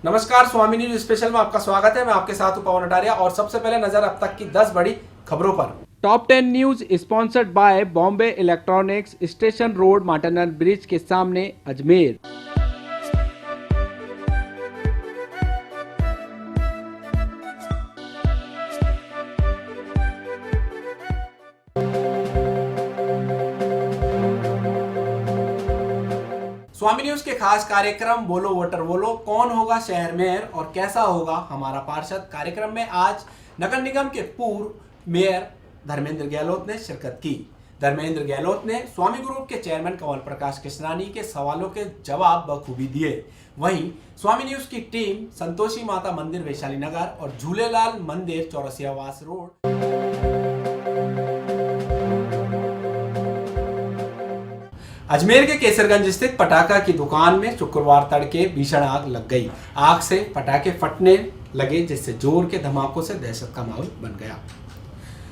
नमस्कार, स्वामी news special में आपका स्वागत है। मैं आपके साथ हूं पवन अटारिया और सबसे पहले नजर अब तक की 10 बड़ी खबरों पर। Top 10 news sponsored by Bombay electronics, station road, माटनर ब्रिज के सामने, अजमेर। स्वामी न्यूज के खास कार्यक्रम बोलो वोटर बोलो, कौन होगा शहर मेयर और कैसा होगा हमारा पार्षद कार्यक्रम में आज नगर निगम के पूर्व मेयर धर्मेंद्र गहलोत ने शिरकत की। धर्मेंद्र गहलोत ने स्वामी ग्रुप के चेयरमैन कंवल प्रकाश कृष्णानी के सवालों के जवाब बखूबी दिए। वहीं स्वामी न्यूज की टीम संतोषी माता मंदिर वैशाली नगर और झूलेलाल मंदिर चौरसिया वास रोड अजमेर के केसरगंज स्थित पटाखा की दुकान में शुक्रवार तड़के भीषण आग लग गई। आग से पटाखे फटने लगे, जिससे जोर के धमाकों से दहशत का माहौल बन गया।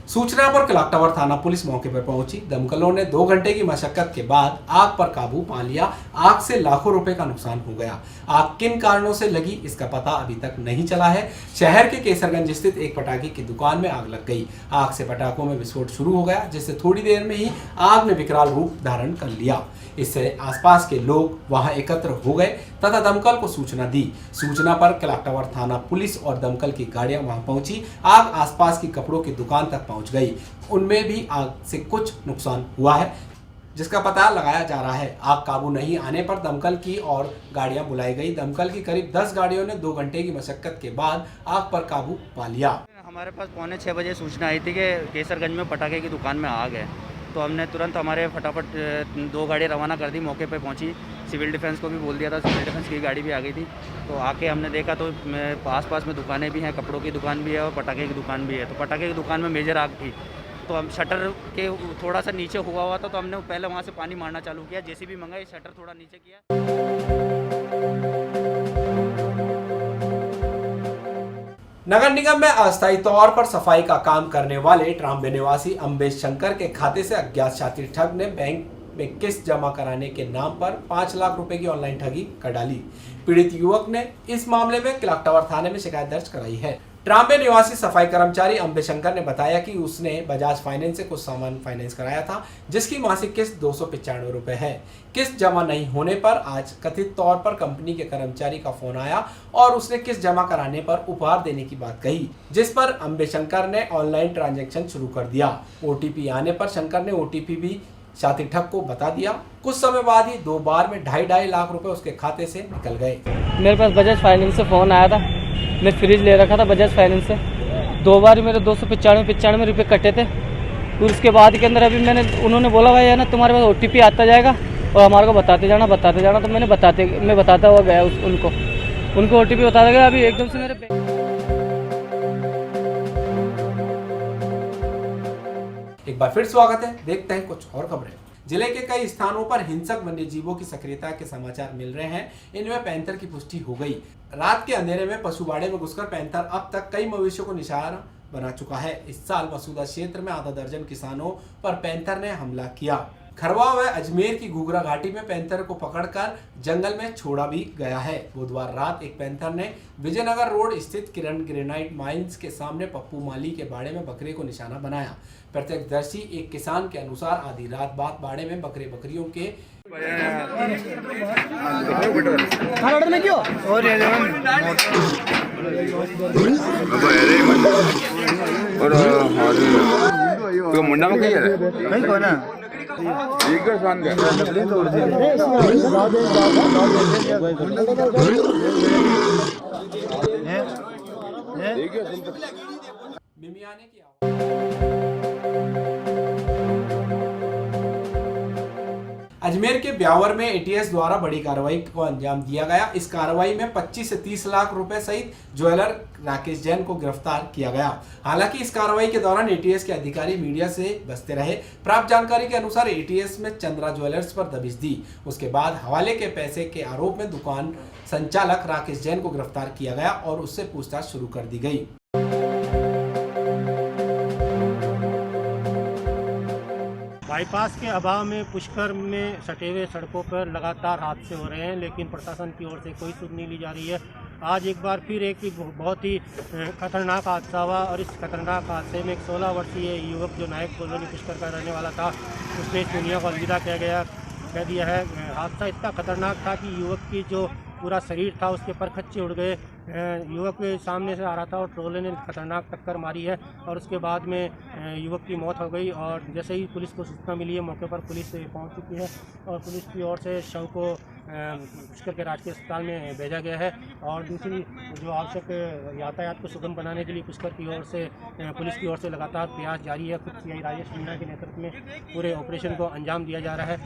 सूचना पर क्लॉक टावर थाना पुलिस मौके पर पहुंची। दमकलों ने 2 घंटे की मशक्कत के बाद आग पर काबू पा लिया। आग से लाखों रुपए का नुकसान हो गया। आग किन कारणों से लगी, इसका पता अभी तक नहीं चला है। शहर के केसरगंज स्थित एक पटाखे की दुकान में आग लग गई। आग से पटाखों में विस्फोट शुरू हो गया, जिससे थोड़ी देर में ही आग ने विकराल रूप धारण कर लिया। इससे आसपास के लोग वहां एकत्र हो गए तथा दमकल को सूचना दी। सूचना पर क्लॉक टावर थाना पुलिस और दमकल की गाड़ियां वहां पहुंची। आग आसपास की कपड़ों की दुकान तक पहुंच गई। उनमें भी आग से कुछ नुकसान हुआ है, जिसका पता लगाया जा रहा है। आग काबू नहीं आने पर दमकल की और गाड़ियां बुलाई गई। दमकल की करीब 10 गाड़ियों ने 2 घंटे की मशक्कत के बाद आग पर काबू पा लिया। हमारे पास 6:45 बजे सूचना आई थी कि केसरगंज में पटाखे की दुकान में आग है, तो हमने तुरंत फटाफट 2 गाड़ी रवाना कर दी। मौके पे पहुंची, सिविल डिफेंस को भी बोल दिया था, सिविल डिफेंस की गाड़ी भी आ गई थी। तो आके हमने देखा तो आस-पास में दुकानें भी हैं, कपड़ों की दुकान भी है और पटाखे की दुकान भी है। तो पटाखे की दुकान में मेजर आग थी, तो हम शटर के थोड़ा सा नीचे हुआ था, तो हमने पहले वहाँ से पानी मारना चालू किया। जेसीबी मंगाई, शटर थोड़ा नीचे किया। नगर निगम में अस्थायी तौर पर सफाई का काम करने वाले ट्राम्बे निवासी अम्बेश शंकर के खाते से अज्ञात शातिर ठग ने बैंक में किस्त जमा कराने के नाम पर 5 लाख रुपए की ऑनलाइन ठगी कर डाली। पीड़ित युवक ने इस मामले में क्लॉक टावर थाने में शिकायत दर्ज कराई है। ट्राम्बे निवासी सफाई कर्मचारी अम्बेश शंकर ने बताया कि उसने बजाज फाइनेंस से कुछ सामान फाइनेंस कराया था, जिसकी मासिक किस्त 295 रुपए है। किस्त जमा नहीं होने पर आज कथित तौर पर कंपनी के कर्मचारी का फोन आया और उसने किस्त जमा कराने पर उपहार देने की बात कही, जिस पर अम्बेश शंकर ने ऑनलाइन ट्रांजैक्शन शुरू कर दिया। ओटीपी आने पर शंकर ने ओटीपी भी शातिर ठग को बता दिया। कुछ समय बाद ही 2 बार में 2.5 लाख रुपए उसके खाते से निकल गए। मेरे पास बजाज फाइनेंस से फ़ोन आया था। मैं फ्रिज ले रखा था बजाज फाइनेंस से। 2 बार मेरे 295 रुपये कटे थे। फिर उसके बाद के अंदर अभी उन्होंने बोला भाई है ना, तुम्हारे पास ओटीपी आता जाएगा और हमारे को बताते जाना। तो मैं बताता हुआ गया उनको ओटीपी बताया गया। अभी एकदम से मेरे एक बार फिर स्वागत है। देखते हैं कुछ और खबरें। जिले के कई स्थानों पर हिंसक वन्य जीवों की सक्रियता के समाचार मिल रहे हैं। इनमें पैंथर की पुष्टि हो गई। रात के अंधेरे में पशुबाड़े में घुसकर पैंथर अब तक कई मवेशियों को निशाना बना चुका है। इस साल मसूदा क्षेत्र में आधा दर्जन किसानों पर पैंथर ने हमला किया। खरवा व अजमेर की घूघरा घाटी में पैंथर को पकड़कर जंगल में छोड़ा भी गया है। बुधवार रात एक पैंथर ने विजयनगर रोड स्थित किरण ग्रेनाइट माइंस के सामने पप्पू माली के बाड़े में बकरे को निशाना बनाया। प्रत्यक्षदर्शी एक किसान के अनुसार आधी रात बाद बाड़े में बकरियों के मुंडा में कहीं को ना एक सान का लकड़ी तोड़ दे मिमियाने की अजमेर के ब्यावर में एटीएस द्वारा बड़ी कार्रवाई को अंजाम दिया गया। इस कार्रवाई में 25 से 30 लाख रुपए सहित ज्वेलर राकेश जैन को गिरफ्तार किया गया। हालांकि इस कार्रवाई के दौरान एटीएस के अधिकारी मीडिया से बचते रहे। प्राप्त जानकारी के अनुसार एटीएस में चंद्रा ज्वेलर्स पर दबिश दी। उसके बाद हवाले के पैसे के आरोप में दुकान संचालक राकेश जैन को गिरफ्तार किया गया और उससे पूछताछ शुरू कर दी गई। बाईपास के अभाव में पुष्कर में सटे हुए सड़कों पर लगातार हादसे हो रहे हैं, लेकिन प्रशासन की ओर से कोई सुध नहीं ली जा रही है। आज एक बार फिर एक बहुत ही खतरनाक हादसा हुआ और इस खतरनाक हादसे में एक 16 वर्षीय युवक जो नायक कॉलोनी पुष्कर का रहने वाला था, उसने इस दुनिया को अलविदा कह दिया है। हादसा इतना खतरनाक था कि युवक की जो पूरा शरीर था उसके परखच्चे उड़ गए। युवक के सामने से आ रहा था और ट्रोले ने खतरनाक टक्कर मारी है और उसके बाद में युवक की मौत हो गई। और जैसे ही पुलिस को सूचना मिली है, मौके पर पुलिस पहुंच चुकी है और पुलिस की ओर से शव को पुष्कर के राजकीय अस्पताल में भेजा गया है। और दूसरी जो आवश्यक यातायात को सुगम बनाने के लिए पुष्कर की ओर से पुलिस की ओर से लगातार प्रयास जारी है। खुद सीआई राजेश मीणा के नेतृत्व में पूरे ऑपरेशन को अंजाम दिया जा रहा है।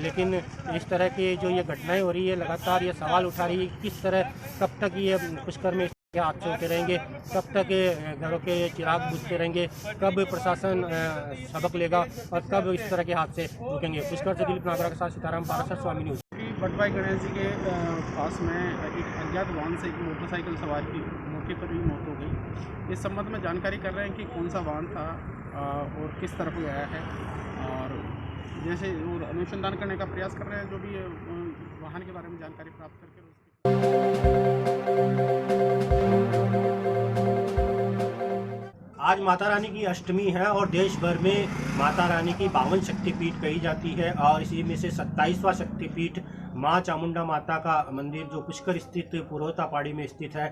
लेकिन इस तरह की जो ये घटनाएं हो रही है, लगातार ये सवाल उठा रही है किस तरह कब तक ये पुष्कर में हादसे होते रहेंगे, कब तक घरों के चिराग बुझते रहेंगे, कब प्रशासन सबक लेगा और कब इस तरह के हादसे रुकेंगे। पुष्कर से दिलीप नागरा के साथ सीताराम पाराशर, स्वामी न्यूज़। बटवाई गणेश जी के पास में एक अज्ञात वाहन से एक मोटरसाइकिल सवार की मौके पर ही मौत हो गई। इस संबंध में जानकारी कर रहे हैं कि कौन सा वाहन था और किस तरफ गया है, और जैसे और अनुसंधान करने का प्रयास कर रहे हैं। जो भी वाहन के बारे में जानकारी प्राप्त करके आज माता रानी की अष्टमी है और देश भर में माता रानी की 52 शक्तिपीठ कही जाती है और इसी में से 27वां शक्तिपीठ माँ चामुंडा माता का मंदिर जो पुष्कर स्थित पुरोहिता पहाड़ी में स्थित है।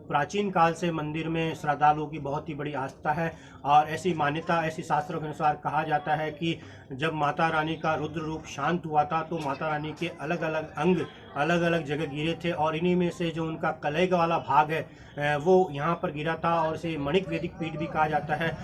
प्राचीन काल से मंदिर में श्रद्धालुओं की बहुत ही बड़ी आस्था है और ऐसी मान्यता, ऐसी शास्त्रों के अनुसार कहा जाता है कि जब माता रानी का रुद्र रूप शांत हुआ था तो माता रानी के अलग अलग अंग अलग अलग जगह गिरे थे और इन्हीं में से जो उनका कलेग वाला भाग है वो यहाँ पर गिरा था और इसे मणिक वैदिक पीठ भी कहा जाता है।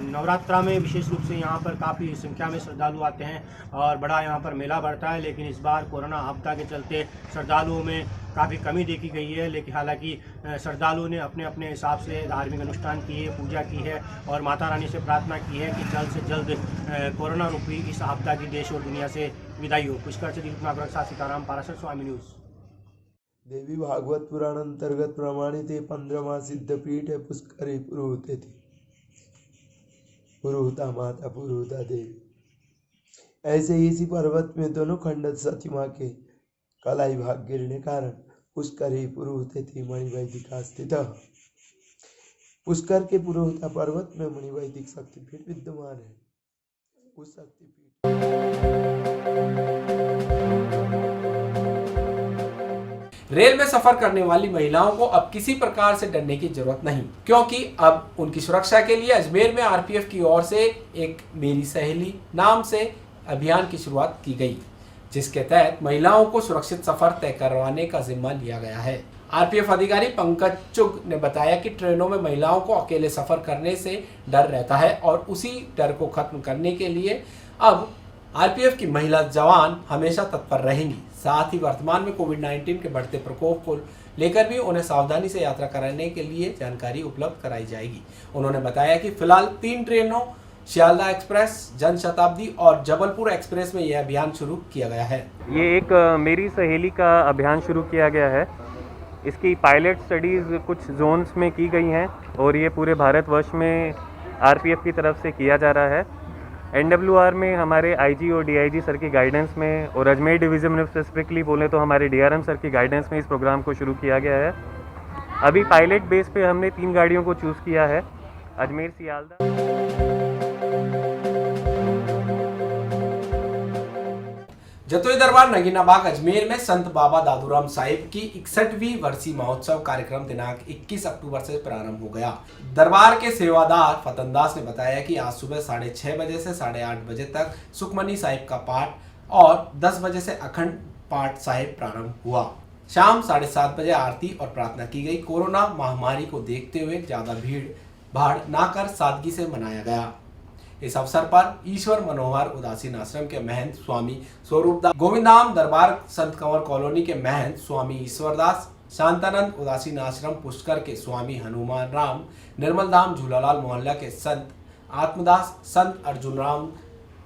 नवरात्रा में विशेष रूप से यहाँ पर काफ़ी संख्या में श्रद्धालु आते हैं और बड़ा यहाँ पर मेला बढ़ता है। लेकिन इस बार कोरोना आपदा के चलते श्रद्धालुओं में काफ़ी कमी देखी गई है। लेकिन हालांकि श्रद्धालुओं ने अपने अपने हिसाब से धार्मिक अनुष्ठान किए, पूजा की है और माता रानी से प्रार्थना की है कि जल्द से जल्द कोरोना रूपी इस आपदा की देश और दुनिया से विदाई हो। पुष्कर से दिलीप नागरा के साथ सीताराम पाराशर, स्वामी न्यूज़। देवी भागवत पुराण अंतर्गत प्रमाणित 15वां सिद्धपीठ है पुष्करी पुरोहिते थी, पुरोहिता माता पुरोहिता देवी। ऐसे ही इसी पर्वत में दोनों खंडत सतीमा के कलाई भाग गिरने कारण पुष्करी पुरोहिते थी मणिवैदिका स्थित। पुष्कर के पुरोहिता पर्वत में मणिवैदिक शक्तिपीठ विद्यमान है। उस शक्तिपीठ रेल में सफर करने वाली महिलाओं को अब किसी प्रकार से डरने की जरूरत नहीं, क्योंकि अब उनकी सुरक्षा के लिए अजमेर में आरपीएफ की ओर से एक मेरी सहेली नाम से अभियान की शुरुआत की गई, जिसके तहत महिलाओं को सुरक्षित सफर तय करवाने का जिम्मा लिया गया है। आरपीएफ अधिकारी पंकज चुग ने बताया कि ट्रेनों में महिलाओं को अकेले सफर करने से डर रहता है और उसी डर को खत्म करने के लिए अब आरपीएफ की महिला जवान हमेशा तत्पर रहेंगी। साथ ही वर्तमान में कोविड-19 के बढ़ते प्रकोप को लेकर भी उन्हें सावधानी से यात्रा कराने के लिए जानकारी उपलब्ध कराई जाएगी। उन्होंने बताया कि फिलहाल 3 ट्रेनों शियालदा एक्सप्रेस, जनशताब्दी और जबलपुर एक्सप्रेस में यह अभियान शुरू किया गया है। ये एक मेरी सहेली का अभियान शुरू किया गया है। इसकी पायलट स्टडीज़ कुछ जोन्स में की गई हैं और ये पूरे भारतवर्ष में आरपीएफ की तरफ से किया जा रहा है। एनडब्ल्यूआर में हमारे आईजी और डीआईजी सर की गाइडेंस में और अजमेर डिवीज़न में स्पेसिफिकली बोलें तो हमारे डीआरएम सर की गाइडेंस में इस प्रोग्राम को शुरू किया गया है। अभी पायलट बेस पे हमने 3 गाड़ियों को चूज़ किया है, अजमेर सियालदा। जतोई दरबार नगीनाबाग अजमेर में संत बाबा दादूराम साहिब की 61वीं वर्षीय महोत्सव कार्यक्रम दिनांक 21 अक्टूबर से प्रारंभ हो गया। दरबार के सेवादार फतनदास ने बताया कि आज सुबह 6:30 बजे से 8:30 बजे तक सुखमनी साहिब का पाठ और 10 बजे से अखंड पाठ साहिब प्रारंभ हुआ। शाम 7:30 बजे आरती और प्रार्थना की गई। कोरोना महामारी को देखते हुए ज्यादा भीड़ भाड़ ना कर सादगी से मनाया गया। इस अवसर पर ईश्वर मनोहर उदासीन आश्रम के महंत स्वामी स्वरूपदास, गोविंदाम दरबार संत कंवर कॉलोनी के महंत स्वामी ईश्वरदास, शांतानंद उदासीन आश्रम पुष्कर के स्वामी हनुमान राम, निर्मल धाम झूलालाल मोहल्ला के संत आत्मदास, संत अर्जुन राम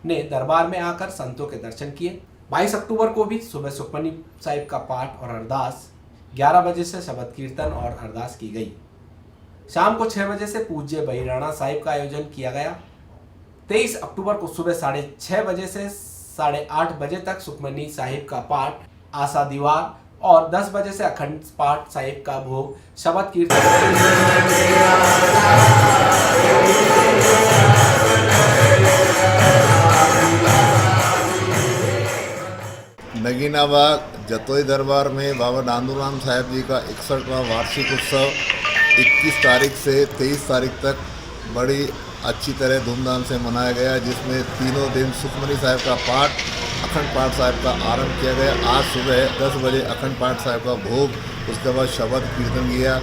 ने दरबार में आकर संतों के दर्शन किए। 22 अक्टूबर को भी सुबह सुखमनी साहिब का पाठ और अरदास, 11 बजे से शबद कीर्तन और अरदास की गई। शाम को 6 बजे से पूज्य बहिराणा साहिब का आयोजन किया गया। 23 अक्टूबर को सुबह 6:30 बजे से 8:30 बजे तक सुखमनी साहिब का पाठ, आशा दीवार और 10 बजे से अखंड पाठ साहिब का भोग शबद कीर्तन नगीनाबाद जतोई दरबार में बाबा नांदूराम साहब जी का 61वां वार्षिक उत्सव 21 तारीख से 23 तारीख तक बड़ी अच्छी तरह धूमधाम से मनाया गया, जिसमें तीनों दिन सुखमनी साहब का पाठ अखंड पाठ साहब का आरंभ किया गया। आज सुबह 10 बजे अखंड पाठ साहब का भोग, उसके बाद शबद कीर्तन किया।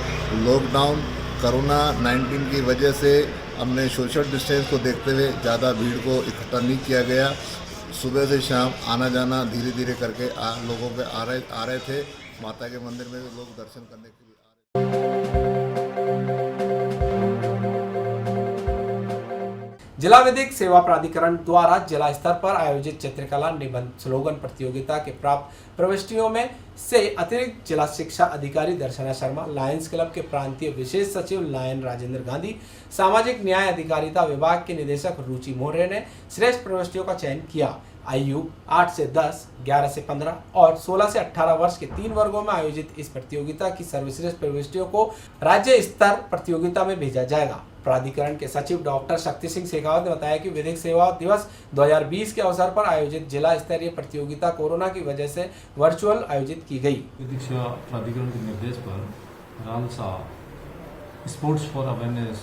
लॉकडाउन कोरोना 19 की वजह से हमने सोशल डिस्टेंस को देखते हुए ज़्यादा भीड़ को इकट्ठा नहीं किया गया। सुबह से शाम आना जाना धीरे धीरे करके लोगों पे आ रहे थे। माता के मंदिर में लोग दर्शन करने के लिए आ रहे थे। जिला विधिक सेवा प्राधिकरण द्वारा जिला स्तर पर आयोजित चित्रकला निबंध स्लोगन प्रतियोगिता के प्राप्त प्रविष्टियों में से अतिरिक्त जिला शिक्षा अधिकारी दर्शना शर्मा, लायंस क्लब के प्रांतीय विशेष सचिव लायन राजेंद्र गांधी, सामाजिक न्याय अधिकारिता विभाग के निदेशक रुचि मौर्य ने श्रेष्ठ प्रविष्टियों का चयन किया। आयु 8 से 10, 11 से 15 और 16 से 18 वर्ष के 3 वर्गों में आयोजित इस प्रतियोगिता की सर्वश्रेष्ठ प्रविष्टियों को राज्य स्तर प्रतियोगिता में भेजा जाएगा। प्राधिकरण के सचिव डॉक्टर शक्ति सिंह शेखावत ने बताया कि विधिक सेवा दिवस 2020 के अवसर पर आयोजित जिला स्तरीय प्रतियोगिता कोरोना की वजह से वर्चुअल आयोजित की गई। विधिक सेवा प्राधिकरण के निर्देश पर रालसा स्पोर्ट्स फॉर अवेयरनेस,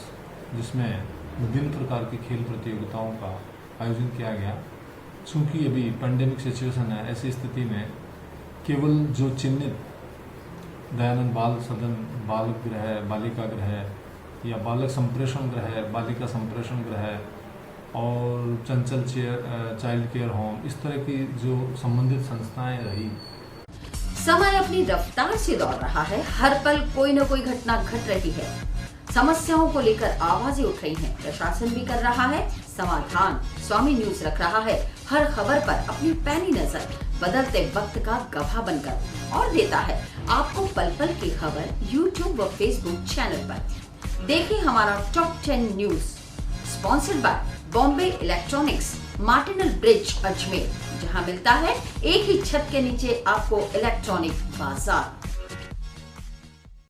जिसमें विभिन्न प्रकार की खेल प्रतियोगिताओं का आयोजन किया गया। चूँकि अभी पैंडेमिक सिचुएशन है, ऐसी स्थिति में केवल जो चिन्हित दयानंद बाल सदन, बाल गृह, बालिका गृह या बालक संप्रेषण गृह, बालिका संप्रेषण गृह और चंचल चाइल्ड केयर होम, इस तरह की जो संबंधित संस्थाएं रही। समय अपनी रफ्तार से दौड़ रहा है, हर पल कोई न कोई घटना घट रही है, समस्याओं को लेकर आवाजें उठ रही हैं, प्रशासन भी कर रहा है समाधान। स्वामी न्यूज रख रहा है हर खबर पर अपनी पैनी नजर, बदलते वक्त का गवाह बनकर, और देता है आपको पल पल की खबर YouTube व Facebook चैनल पर। देखिए हमारा top 10 news, sponsored by Bombay electronics, मार्टिनल ब्रिज अजमेर, जहां मिलता है एक ही छत के नीचे आपको इलेक्ट्रॉनिक बाजार।